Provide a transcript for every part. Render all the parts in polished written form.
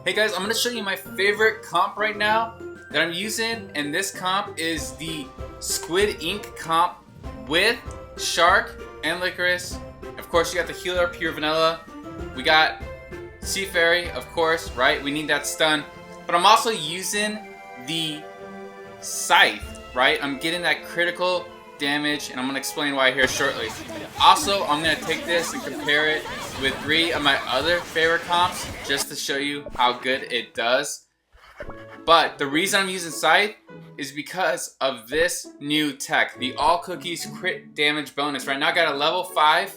Hey guys, I'm going to show you my favorite comp right now that I'm using, and this comp is the Squid Ink comp with Shark and Licorice. Of course, you got the healer, Pure Vanilla. We got Sea Fairy, of course, right? We need that stun. But I'm also using the Scythe, right? I'm getting that critical damage, and I'm going to explain why here shortly. Also, I'm going to take this and compare it with 3 of my other favorite comps just to show you how good it does. But the reason I'm using Scythe is because of this new tech, the all cookies crit damage bonus. Right now I got a level 5.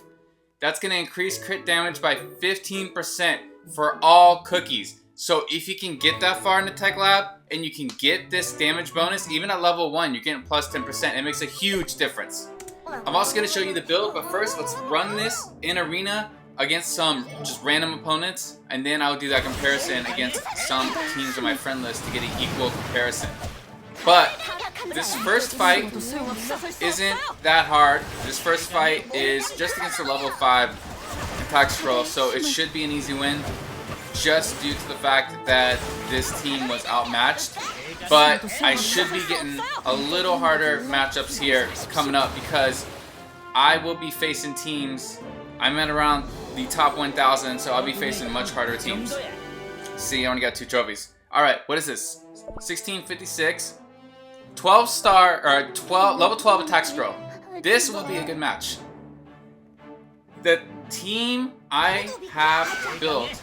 That's going to increase crit damage by 15% for all cookies. So if you can get that far in the tech lab and you can get this damage bonus, even at level 1, you're getting plus 10%. It makes a huge difference. I'm also going to show you the build, but first let's run this in arena against some just random opponents, and then I'll do that comparison against some teams on my friend list to get an equal comparison. But this first fight isn't that hard. This first fight is just against a level 5 attack scroll, so it should be an easy win, just due to the fact that this team was outmatched. But I should be getting a little harder matchups here coming up because I will be facing teams. I'm at around the top 1,000, so I'll be facing much harder teams. See, I only got 2 trophies. Alright, what is this? 1656. 12 star, or 12, level 12 attack scroll. This will be a good match. The team I have built.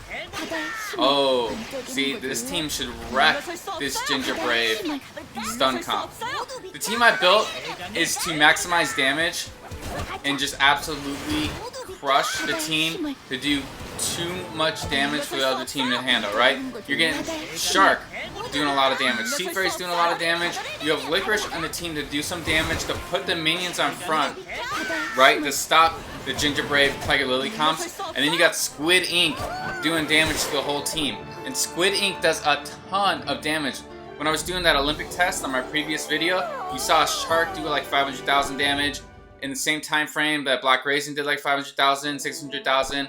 Oh, see, this team should wreck this Ginger Brave stun comp. The team I built is to maximize damage and just absolutely crush the team to do too much damage for the other team to handle, right? You're getting Shark doing a lot of damage. Sea Fairy's doing a lot of damage. You have Licorice on the team to do some damage, to put the minions on front, right? To stop the Ginger Brave, Tiger Lily comps. And then you got Squid Ink doing damage to the whole team. And Squid Ink does a ton of damage. When I was doing that Olympic test on my previous video, you saw Shark do like 500,000 damage in the same time frame that Black Raisin did like 500,000, 600,000.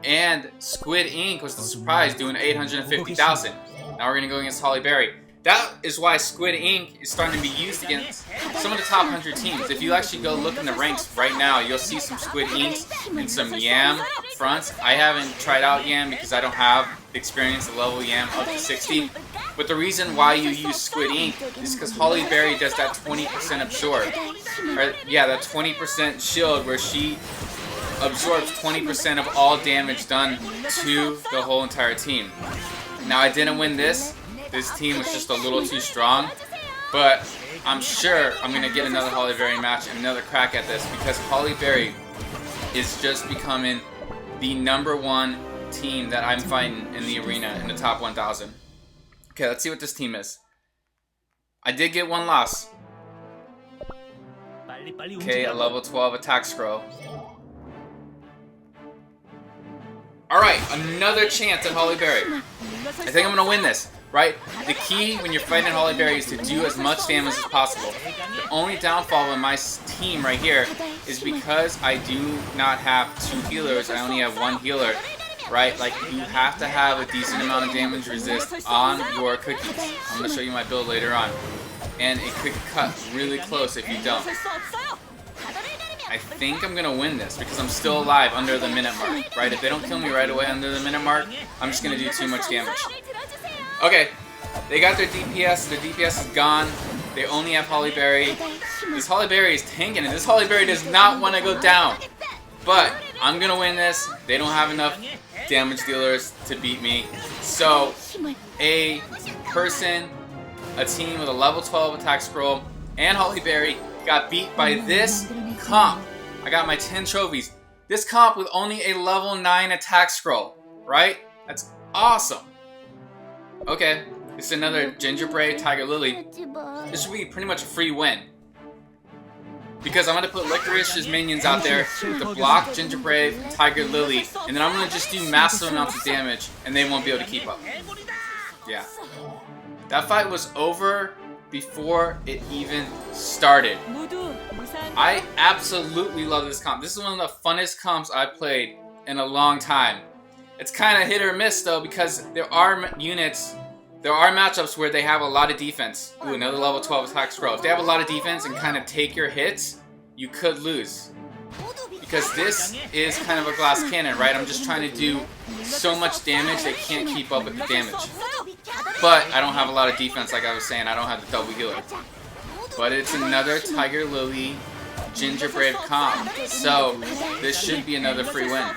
And Squid Ink was the surprise, doing 850,000. Now we're going to go against Holly Berry. That is why Squid Ink is starting to be used against some of the top 100 teams. If you actually go look in the ranks right now, you'll see some Squid Inks and some Yam fronts. I haven't tried out Yam because I don't have experience to level Yam up to 60. But the reason why you use Squid Ink is because Holly Berry does that 20% absorb. Or, yeah, that 20% shield where she absorbs 20% of all damage done to the whole entire team. Now I didn't win this. This team was just a little too strong, but I'm sure I'm going to get another Holly Berry match and another crack at this because Holly Berry is just becoming the #1 team that I'm fighting in the arena in the top 1,000. Okay, let's see what this team is. I did get 1 loss. Okay, a level 12 attack scroll. Alright, another chance at Holly Berry. I think I'm going to win this, right? The key when you're fighting Holly Berry is to do as much damage as possible. The only downfall in my team right here is because I do not have 2 healers, I only have 1 healer, right? Like, you have to have a decent amount of damage resist on your cookies. I'm going to show you my build later on. And it could cut really close if you don't. I think I'm going to win this because I'm still alive under the minute mark, right? If they don't kill me right away under the minute mark, I'm just going to do too much damage. Okay, they got their DPS. Their DPS is gone. They only have Holly Berry. This Holly Berry is tanking it. This Holly Berry does not want to go down. But I'm going to win this. They don't have enough damage dealers to beat me. So, a team with a level 12 attack scroll and Holly Berry got beat by this comp. I got my 10 trophies. This comp with only a level 9 attack scroll, right? That's awesome. Okay, this is another Ginger Brave, Tiger Lily. This should be pretty much a free win. Because I'm going to put Licorice's minions out there to block Ginger Brave, Tiger Lily, and then I'm going to just do massive amounts of damage, and they won't be able to keep up. Yeah. That fight was over before it even started. I absolutely love this comp. This is one of the funnest comps I've played in a long time. It's kind of hit or miss though, because there are units, there are matchups where they have a lot of defense. Ooh, another level 12 attack scroll. If they have a lot of defense and kind of take your hits, you could lose. Because this is kind of a glass cannon, right? I'm just trying to do so much damage they can't keep up with the damage. But I don't have a lot of defense, like I was saying. I don't have the double healer. But it's another Tiger Lily Gingerbread comp. So this should be another free win.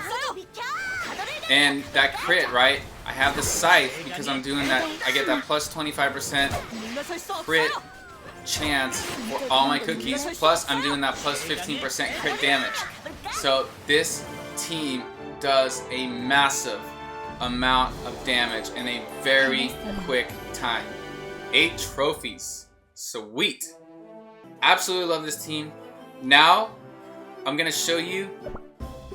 And that crit, right? I have the scythe because I'm doing that. I get that plus 25% crit chance for all my cookies. Plus I'm doing that plus 15% crit damage. So this team does a massive amount of damage in a very quick time. 8 trophies. Sweet. Absolutely love this team. Now I'm gonna show you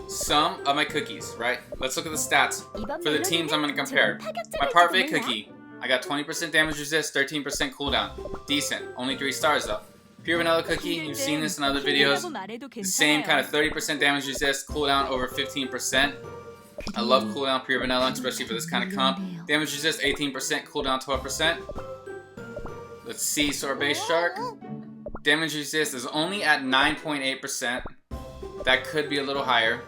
some of my cookies, right? Let's look at the stats for the teams I'm gonna compare. My Parfait cookie, I got 20% damage resist, 13% cooldown. Decent. Only 3 stars though. Pure Vanilla cookie, you've seen this in other videos. The same kind of 30% damage resist, cooldown over 15%. I love cooldown Pure Vanilla, especially for this kind of comp. Damage resist 18%, cooldown 12%. Let's see, Sorbet Shark. Damage resist is only at 9.8%. That could be a little higher.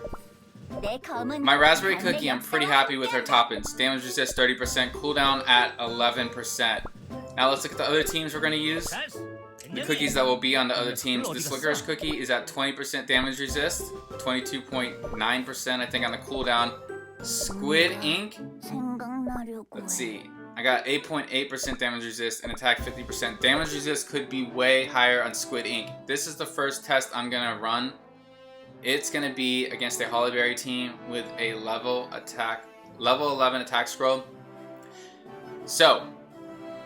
My Raspberry Cookie, I'm pretty happy with her toppings. Damage resist 30%, cooldown at 11%. Now let's look at the other teams we're going to use. The cookies that will be on the other teams. This Licorice Cookie is at 20% damage resist, 22.9% I think on the cooldown. Squid Ink, let's see. I got 8.8% damage resist and attack 50%. Damage resist could be way higher on Squid Ink. This is the first test I'm going to run. It's going to be against a Hollyberry team with a level 11 attack scroll. So,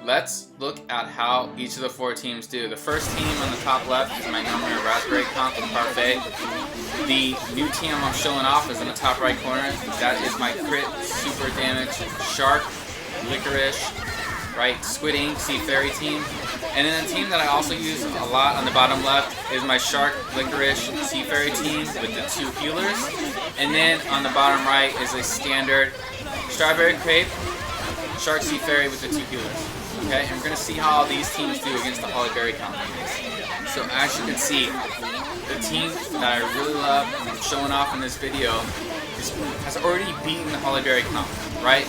let's look at how each of the 4 teams do. The first team on the top left is my number Raspberry comp with Parfait. The new team I'm showing off is in the top right corner. That is my crit, super damage, Shark, Licorice, right, Squid Ink, Sea Fairy team. And then a team that I also use a lot on the bottom left is my Shark, Licorice, Sea Fairy team with the 2 healers. And then on the bottom right is a standard Strawberry Crepe, Shark, Sea Fairy with the 2 healers. Okay, and we're going to see how all these teams do against the Hollyberry comp. So as you can see, the team that I really love and I'm showing off in this video has already beaten the Hollyberry comp, right?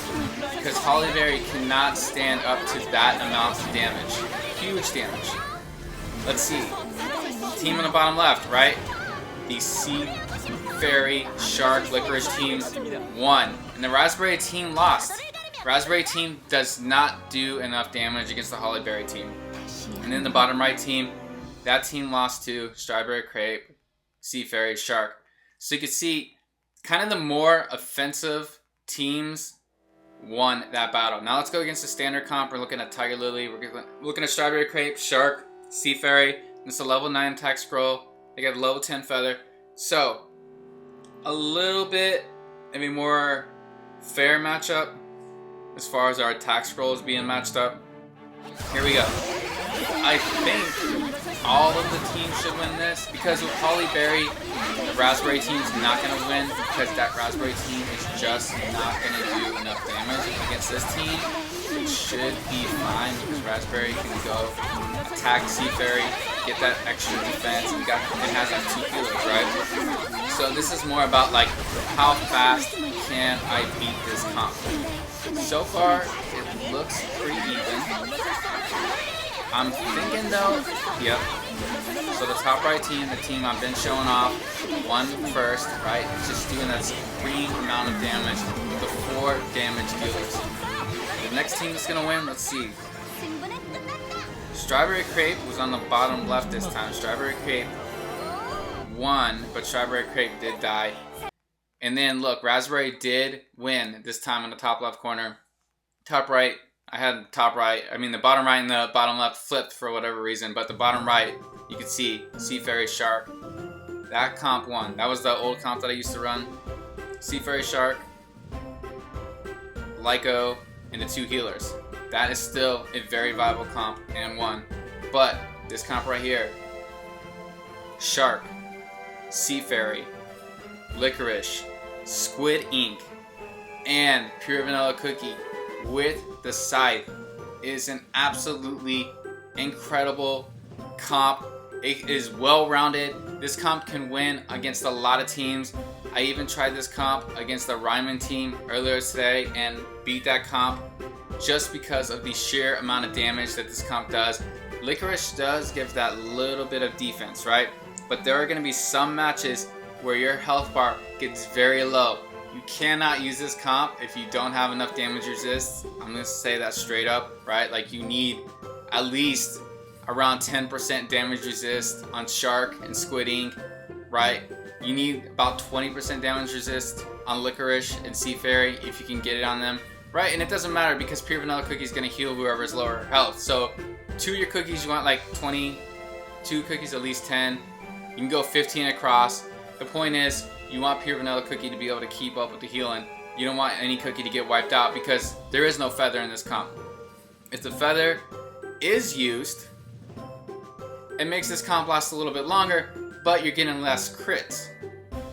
Because Hollyberry cannot stand up to that amount of damage. Huge damage. Let's see. Team on the bottom left, right? The Sea Fairy, Shark, Licorice teams won. And the Raspberry team lost. Raspberry team does not do enough damage against the Hollyberry team. And then the bottom right team, that team lost to Strawberry Crepe, Sea Fairy, Shark. So you can see kind of the more offensive teams won that battle. Now let's go against the standard comp. We're looking at Tiger Lily. We're looking at Strawberry Crepe, Shark, Sea Fairy. It's a level 9 attack scroll. They got a level 10 feather. So a little bit of a more fair matchup as far as our attack scrolls being matched up. Here we go. I think all of the teams should win this because with Hollyberry, the Raspberry team's not going to win because that Raspberry team is just not going to do enough damage against this team. It should be fine because Raspberry can go attack Sea Fairy, get that extra defense. It has like 2 healers, right? So this is more about like how fast can I beat this comp. So far, it looks pretty even. I'm thinking though, yep. So the top right team, the team I've been showing off, won first, right? It's just doing that supreme amount of damage with the 4 damage dealers. The next team that's gonna win, let's see. Strawberry Crepe was on the bottom left this time. Strawberry Crepe won, but Strawberry Crepe did die. And then look, Raspberry did win this time on the top left corner. Top right, I had top right, the bottom right and the bottom left flipped for whatever reason, but the bottom right, you can see Sea Fairy Shark. That comp won. That was the old comp that I used to run. Sea Fairy Shark, Lyco, and the 2 healers. That is still a very viable comp and won. But this comp right here, Shark, Sea Fairy, Licorice, Squid Ink, and pure vanilla cookie with the scythe is an absolutely incredible comp. It is well rounded. This comp can win against a lot of teams. I even tried this comp against the Ryman team earlier today and beat that comp just because of the sheer amount of damage that this comp does. Licorice does give that little bit of defense, right? But there are going to be some matches where your health bar gets very low. You cannot use this comp if you don't have enough damage resist. I'm going to say that straight up, right? Like you need at least around 10% damage resist on Shark and Squid Ink, right? You need about 20% damage resist on Licorice and Sea Fairy if you can get it on them, right? And it doesn't matter because pure vanilla cookie is going to heal whoever's lower health. So 2 of your cookies you want like 20, 2 cookies at least 10. You can go 15 across. The point is you want pure vanilla cookie to be able to keep up with the healing. You don't want any cookie to get wiped out because there is no feather in this comp. If the feather is used, it makes this comp last a little bit longer, but you're getting less crits.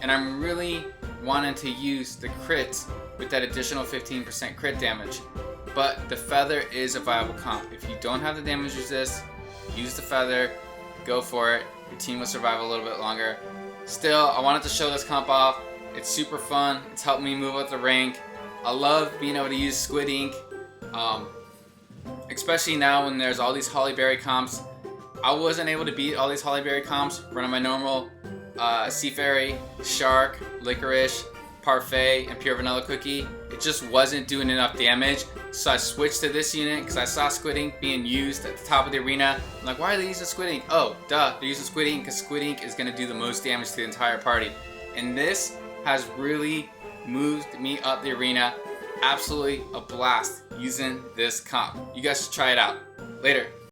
And I'm really wanting to use the crits with that additional 15% crit damage. But the feather is a viable comp. If you don't have the damage resist, use the feather, go for it. Your team will survive a little bit longer. Still, I wanted to show this comp off. It's super fun. It's helped me move up the rank. I love being able to use Squid Ink, especially now when there's all these Holly Berry comps. I wasn't able to beat all these Holly Berry comps running my normal Sea Fairy, Shark, Licorice, Parfait, and Pure Vanilla Cookie. It just wasn't doing enough damage, so I switched to this unit because I saw Squid Ink being used at the top of the arena. I'm like, why are they using Squid Ink? Oh, duh, they're using Squid Ink because Squid Ink is going to do the most damage to the entire party. And this has really moved me up the arena. Absolutely a blast using this comp. You guys should try it out. Later.